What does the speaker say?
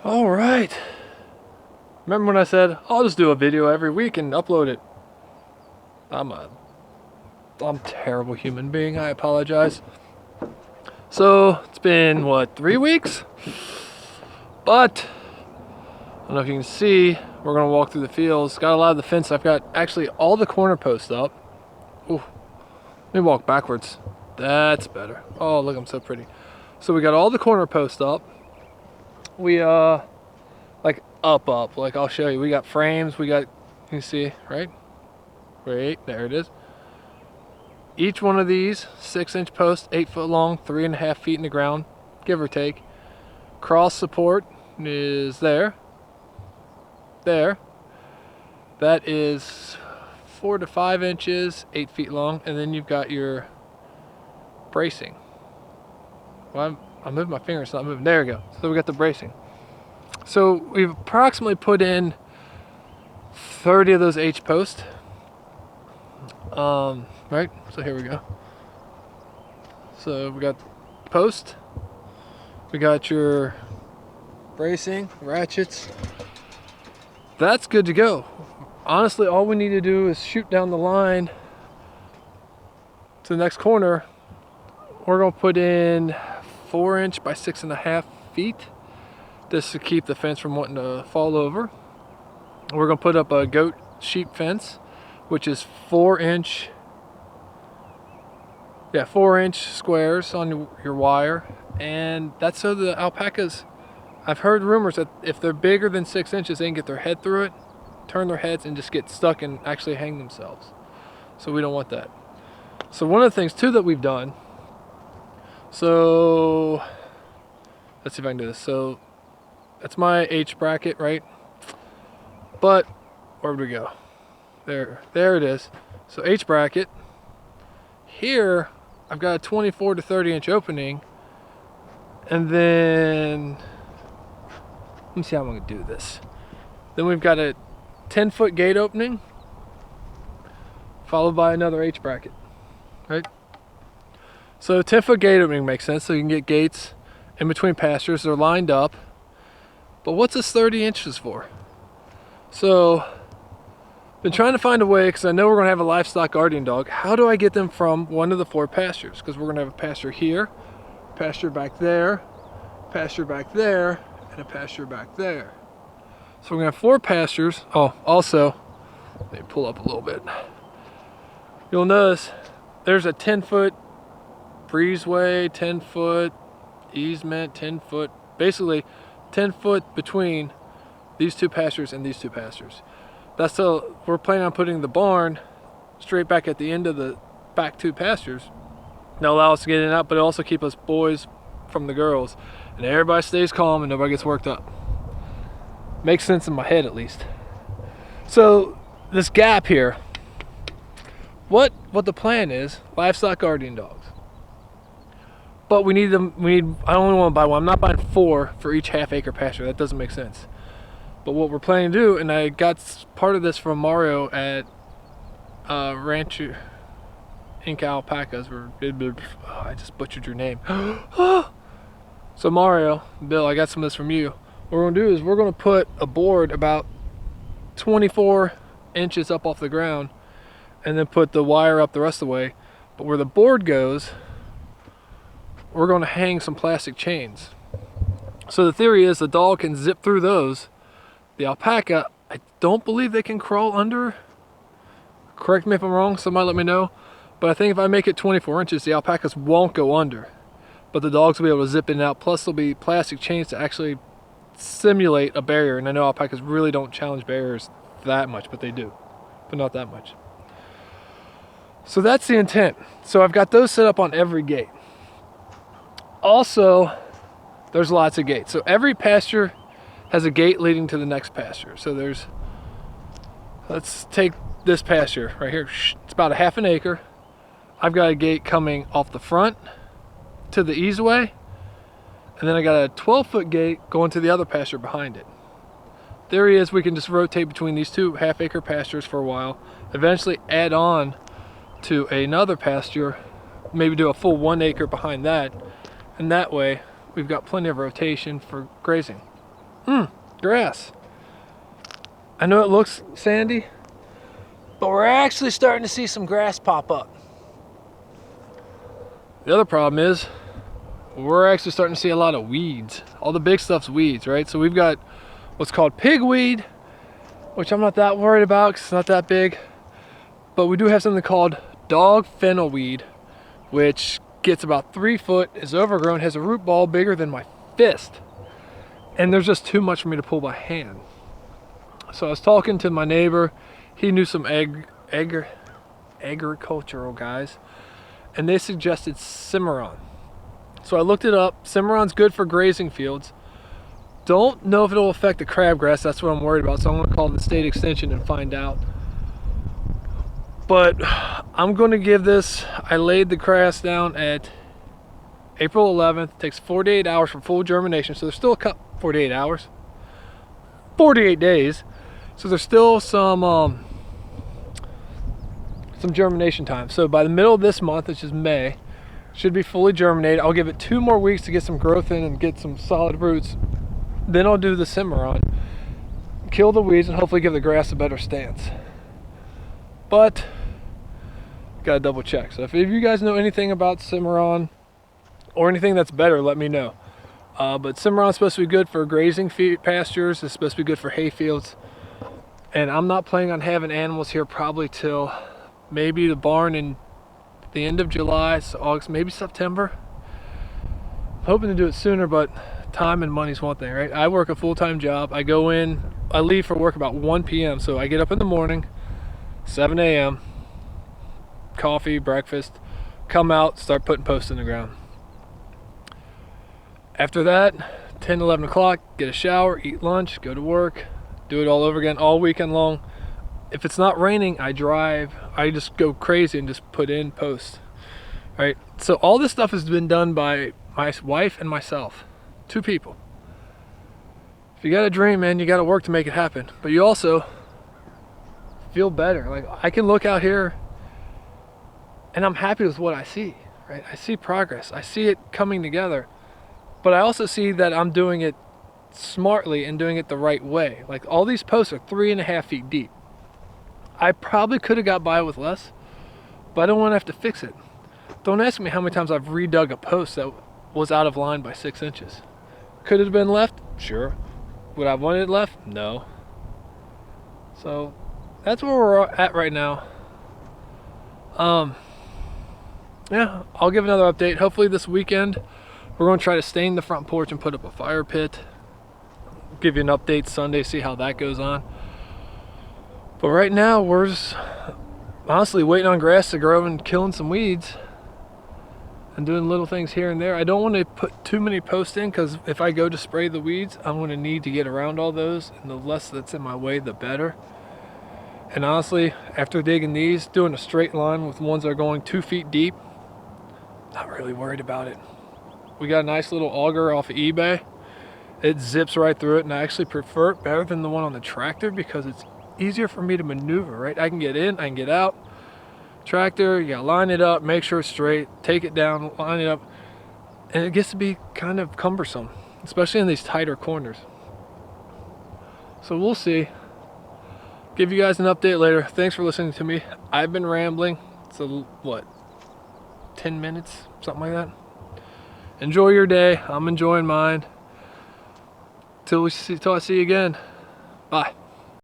All right. Remember when I said I'll just do a video every week and upload it? I'm a terrible human being. I apologize. So it's been what, 3 weeks? But I don't know if you can see. We're gonna walk through the fields. Got a lot of the fence. I've got actually all the corner posts up. Ooh, let me walk backwards. That's better. Oh, look, I'm so pretty. So we got all the corner posts up. We like up, like I'll show you. We got frames. We got, you can see, right? Wait, there it is. Each one of these 6-inch posts, 8 foot long, 3.5 feet in the ground, give or take. Cross support is there. That is 4 to 5 inches, 8 feet long, and then you've got your bracing. Well, I'm moving my finger, it's not moving. There we go. So we got the bracing. So we've approximately put in 30 of those H posts. Right, so here we go. So we got post, we got your bracing, ratchets. That's good to go. Honestly, all we need to do is shoot down the line to the next corner. We're gonna put in 4-inch by 6.5 feet, just to keep the fence from wanting to fall over. We're gonna put up a goat sheep fence, which is 4-inch squares on your wire, and that's so the alpacas, I've heard rumors that if they're bigger than 6 inches, they can get their head through it, turn their heads, and just get stuck and actually hang themselves. So we don't want that. So one of the things too that we've done, so let's see if I can do this. So that's my H bracket, right? But where would we go? There it is. So H bracket. Here I've got a 24 to 30 inch opening, and then let me see how I'm gonna do this. Then we've got a 10-foot gate opening, followed by another H bracket, right? So 10-foot gate opening makes sense, so you can get gates in between pastures. They're lined up. But what's this 30 inches for? So been trying to find a way, because I know we're going to have a livestock guardian dog. How do I get them from one of the 4 pastures? Because we're going to have a pasture here, pasture back there, pasture back there, and a pasture back there. So we're going to have 4 pastures. Oh, also, let me pull up a little bit. You'll notice there's a 10-foot breezeway, 10-foot easement, 10-foot, basically 10 foot between these 2 pastures and these 2 pastures. That's so we're planning on putting the barn straight back at the end of the back 2 pastures. That'll allow us to get in and out, but it'll also keep us boys from the girls, and everybody stays calm and nobody gets worked up. Makes sense in my head, at least. So this gap here, what the plan is, livestock guardian dogs. But we need them. I only want to buy one. I'm not buying 4 for each half-acre pasture. That doesn't make sense. But what we're planning to do, and I got part of this from Mario at Rancho Inca Alpacas. I just butchered your name. So Mario, Bill, I got some of this from you. What we're gonna do is we're gonna put a board about 24 inches up off the ground, and then put the wire up the rest of the way. But where the board goes, we're going to hang some plastic chains. So the theory is the dog can zip through those. The alpaca, I don't believe they can crawl under. Correct me if I'm wrong, somebody let me know. But I think if I make it 24 inches, the alpacas won't go under. But the dogs will be able to zip in and out. Plus there'll be plastic chains to actually simulate a barrier. And I know alpacas really don't challenge barriers that much, but they do. But not that much. So that's the intent. So I've got those set up on every gate. Also, there's lots of gates. So every pasture has a gate leading to the next pasture. So there's, let's take this pasture right here. It's about a half an acre. I've got a gate coming off the front to the easeway, and then I got a 12-foot gate going to the other pasture behind it. Theory is we can just rotate between these 2 half-acre pastures for a while, eventually add on to another pasture, maybe do a full 1 acre behind that, and that way we've got plenty of rotation for grazing. Grass. I know it looks sandy, but we're actually starting to see some grass pop up. The other problem is we're actually starting to see a lot of weeds. All the big stuff's weeds, right? So we've got what's called pigweed, which I'm not that worried about because it's not that big. But we do have something called dog fennel weed, which gets about 3 foot, is overgrown, has a root ball bigger than my fist. And there's just too much for me to pull by hand. So I was talking to my neighbor. He knew some agricultural guys, and they suggested Cimarron. So I looked it up. Cimarron's good for grazing fields. Don't know if it'll affect the crabgrass. That's what I'm worried about. So I'm going to call the state extension and find out. But I'm going to give this, I laid the grass down at April 11th. It takes 48 hours for full germination. So there's still 48 hours. 48 days. So there's still some germination time. So by the middle of this month, which is May, should be fully germinated. I'll give it 2 more weeks to get some growth in and get some solid roots. Then I'll do the Cimarron, kill the weeds, and hopefully give the grass a better stance. But gotta double check. So if you guys know anything about Cimarron or anything that's better, let me know. But Cimarron's supposed to be good for grazing pastures. It's supposed to be good for hay fields. And I'm not planning on having animals here probably till maybe the barn in the end of July, so August, maybe September. I'm hoping to do it sooner, but time and money's one thing, right? I work a full-time job. I go in, I leave for work about 1 p.m. So I get up in the morning, 7 a.m., coffee, breakfast, come out, start putting posts in the ground. After that, 10, 11 o'clock, get a shower, eat lunch, go to work, do it all over again all weekend long. If it's not raining, I drive. I just go crazy and just put in posts, right? So all this stuff has been done by my wife and myself, 2 people. If you got a dream, man, you got to work to make it happen. But you also feel better. Like, I can look out here and I'm happy with what I see, right? I see progress. I see it coming together. But I also see that I'm doing it smartly and doing it the right way. Like, all these posts are 3.5 feet deep. I probably could have got by with less, but I don't want to have to fix it. Don't ask me how many times I've redug a post that was out of line by 6 inches. Could it have been left? Sure. Would I want it left? No. So that's where we're at right now. Yeah, I'll give another update. Hopefully this weekend we're going to try to stain the front porch and put up a fire pit. Give you an update Sunday, see how that goes on. But right now we're just honestly waiting on grass to grow and killing some weeds and doing little things here and there. I don't want to put too many posts in, because if I go to spray the weeds, I'm going to need to get around all those, and the less that's in my way, the better. And honestly, after digging these, doing a straight line with ones that are going 2 feet deep, not really worried about it. We got a nice little auger off of eBay. It zips right through it, and I actually prefer it better than the one on the tractor because it's easier for me to maneuver, right? I can get in, I can get out. Tractor, you gotta line it up, make sure it's straight, take it down, line it up, and it gets to be kind of cumbersome, especially in these tighter corners. So we'll see. Give you guys an update later. Thanks for listening to me. I've been rambling. It's what, 10 minutes, something like that. Enjoy your day. I'm enjoying mine. Till I see you again. Bye.